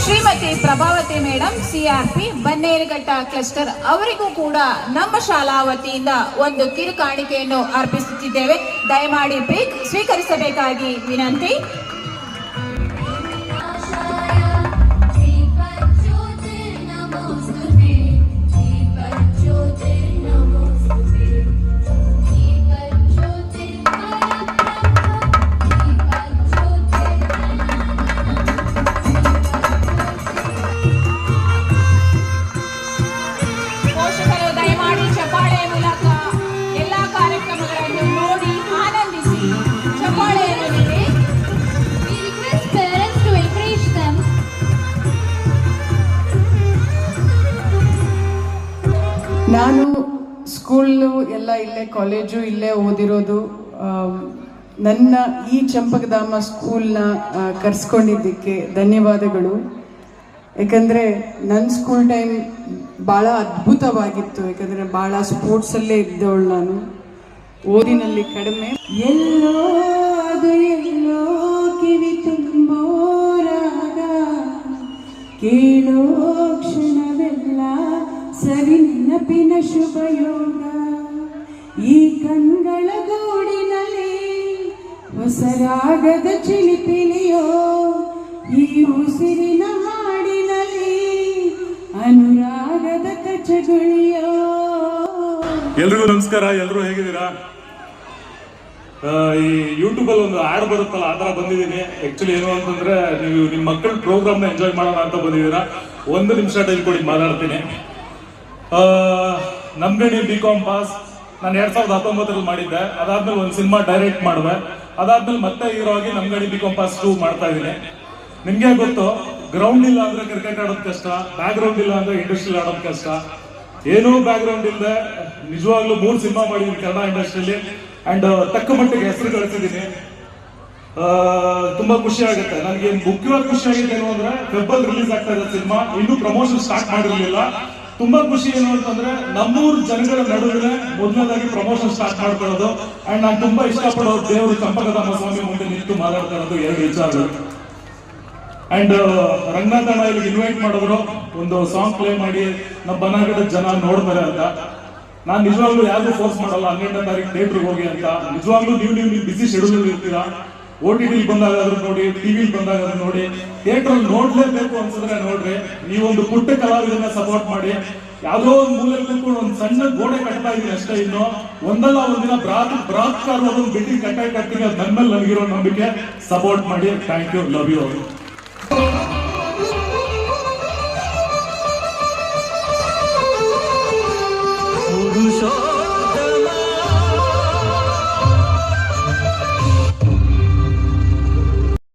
Shrimati Prabhavati madam CRP Bannerughatta cluster ಅವರಿಗೂ ಕೂಡ ನಮ್ಮ ಶಾಲಾ ವತಿಯಿಂದ ಒಂದು ಕಿರು ಕಾಣಿಕೆಯನ್ನು ಅರ್ಪಿಸುತ್ತಿದ್ದೇವೆ. ದಯಮಾಡಿ ಸ್ವೀಕರಿಸಬೇಕಾಗಿ ವಿನಂತಿ. ನಾನು ಸ್ಕೂಲು ಎಲ್ಲ ಇಲ್ಲೇ, ಕಾಲೇಜು ಇಲ್ಲೇ ಓದಿರೋದು. ನನ್ನ ಈ ಚಂಪಕಧಾಮ ಸ್ಕೂಲ್ನ ಕರೆಸ್ಕೊಂಡಿದ್ದಕ್ಕೆ ಧನ್ಯವಾದಗಳು. ಯಾಕಂದರೆ ನನ್ನ ಸ್ಕೂಲ್ ಟೈಮ್ ಭಾಳ ಅದ್ಭುತವಾಗಿತ್ತು. ಯಾಕಂದರೆ ಭಾಳ ಸ್ಪೋರ್ಟ್ಸಲ್ಲೇ ಇದ್ದವಳು ನಾನು, ಓದಿನಲ್ಲಿ ಕಡಿಮೆ. ಎಲ್ಲೋ ಅದು ಎಲ್ಲೋ ಕಿವಿ ತುಂಬೋ ರಾಗ, ಕೇಳೋ ಕ್ಷಣವೆಲ್ಲ ಸರಿ ನೆನಪಿನ ಶುಭಯೋಗ. ಈ ಕಣ್ಗಳ ಗೂಡಿನಲ್ಲಿ ಹೊಸರಾಗದ ಚಿಲಿಪಿಲಿಯೋ, ಈ ಉಸಿರಿನ ಹಾಡಿನಲ್ಲಿ ಅನುರಾಗದ ಕಚಗುಳಿಯೋ. ಎಲ್ರಿಗೂ ನಮಸ್ಕಾರ. ಎಲ್ಲರೂ ಹೇಗಿದ್ದೀರಾ? ಈ ಯೂಟ್ಯೂಬಲ್ಲಿ ಒಂದು ಆಡ್ ಬರುತ್ತಲ್ಲ, ಆ ಥರ ಬಂದಿದ್ದೀನಿ. ಆಕ್ಚುಲಿ ಏನು ಅಂತಂದ್ರೆ, ನೀವು ನಿಮ್ಮ ಮಕ್ಕಳ ಪ್ರೋಗ್ರಾಮ್ನ ಎಂಜಾಯ್ ಮಾಡೋಣ ಅಂತ ಬಂದಿದ್ದೀರಾ. 1 ನಿಮಿಷ ಟೈಮ್ ಕೊಡಿ, ಮಾತಾಡ್ತೀನಿ. ನಮ್ಗಣಿ BCom ಪಾಸ್ ನಾನು 2019 ಮಾಡಿದ್ದೆ. ಅದಾದ್ಮೇಲೆ ಒಂದು ಸಿನಿಮಾ ಡೈರೆಕ್ಟ್ ಮಾಡಿದೆ. ಅದಾದ್ಮೇಲೆ ಮತ್ತೆ ಹೀರೋ ಆಗಿ ನಮ್ಗಣಿ BCom ಪಾಸ್ 2 ಮಾಡ್ತಾ ಇದ್ದೀನಿ. ನಿಮ್ಗೆ ಗೊತ್ತು, ಗ್ರೌಂಡ್ ಇಲ್ಲ ಅಂದ್ರೆ ಕ್ರಿಕೆಟ್ ಆಡೋದು ಕಷ್ಟ, ಬ್ಯಾಕ್ ಗ್ರೌಂಡ್ ಇಲ್ಲ ಅಂದ್ರೆ ಇಂಡಸ್ಟ್ರಿಯಲ್ಲಿ ಆಡೋದು ಕಷ್ಟ. ಏನೋ ಬ್ಯಾಕ್ ಗ್ರೌಂಡ್ ಇಲ್ಲದೆ ನಿಜವಾಗ್ಲೂ 3 ಸಿನಿಮಾ ಮಾಡಿದ್ದೀನಿ ಕನ್ನಡ ಇಂಡಸ್ಟ್ರಿಯಲ್ಲಿ. ಅಂಡ್ ತಕ್ಕ ಮಟ್ಟಿಗೆ ಹೆಸರು ಗಳಿಸಿದ್ದೀನಿ. ತುಂಬಾ ಖುಷಿ ಆಗುತ್ತೆ. ನನಗೆ ಮುಖ್ಯವಾಗಿ ಖುಷಿ ಆಗಿದೆ ಏನು ಅಂದ್ರೆ, ಫೆಬ್ರವರಿ ರಿಲೀಸ್ ಆಗ್ತಾ ಇದೆ ಸಿನಿಮಾ. ಇನ್ನೂ ಪ್ರಮೋಷನ್ ಸ್ಟಾರ್ಟ್ ಮಾಡಿರಲಿಲ್ಲ. ತುಂಬಾ ಖುಷಿ ಏನು ಅಂತಂದ್ರೆ, ನಮ್ಮೂರು ಜನಗಳ ನಡುವೆ ಮೊದಲನೇದಾಗಿ ಪ್ರಮೋಷನ್ ಸ್ಟಾರ್ಟ್ ಮಾಡ್ಕೊಳ್ಳೋದು. ಅಂಡ್ ನಾನು ತುಂಬಾ ಇಷ್ಟಪಡೋದು ದೇವರು ಚಂಪಕಧಾಮ ಸ್ವಾಮಿ ಮುಂದೆ ನಿಂತು ಮಾತಾಡ್ತಾ ಇರೋದು 2 ವಿಚಾರಗಳು. ಅಂಡ್ ರಂಗನಾಥ್ ಅಣ್ಣ ಇಲ್ಲಿಗೆ ಇನ್ವೈಟ್ ಮಾಡಿದ್ರು, ಒಂದು ಸಾಂಗ್ ಪ್ಲೇ ಮಾಡಿ ನಮ್ಮ ಬನಗಡದ ಜನ ನೋಡ್ತಾರೆ ಅಂತ. ನಾನು ನಿಜವಾಗ್ಲೂ ಯಾರಿಗೂ ಫೋರ್ಸ್ ಮಾಡಲ್ಲ 12ನೇ ತಾರೀಕು ಥಿಯೇಟರ್ಗೆ ಹೋಗಿ ಅಂತ. ನಿಜವಾಗ್ಲೂ ನೀವು ಬಿಸಿ ಶೆಡ್ಯೂಲ್ ಇರ್ತೀರಾ. OTT ಬಂದಾಗಾದ್ರೂ ನೋಡಿ, ಟಿವಿಲಿ ಬಂದಾಗಾದ್ರೂ ನೋಡಿ, ಥಿಯೇಟರ್ ನೋಡ್ಲೇಬೇಕು ಅನ್ಸಿದ್ರೆ ನೋಡ್ರಿ. ನೀವೊಂದು ಪುಟ್ಟ ಕಲಾವಿದನ್ನ ಸಪೋರ್ಟ್ ಮಾಡಿ. ಯಾವ್ದೋ ಒಂದು ಮೂಲೆ ಕೂತ್ಕೊಂಡು ಒಂದು ಸಣ್ಣ ಗೋಡೆ ಕಟ್ತಾ ಇದೀನಿ ಅಷ್ಟೇ. ಇನ್ನು ಒಂದಲ್ಲ ಒಂದಿನ ಬೃಹತ್ಕಾರ ಒಂದು ಬಿಲ್ಡಿಂಗ್ ಕಟ್ಟಾಗಿ ಕಟ್ತೀನಿ. ಅದು ನನ್ನ ಮೇಲೆ ನನಗಿರೋ ನಂಬಿಕೆ. ಸಪೋರ್ಟ್ ಮಾಡಿ. Thank you. Love you.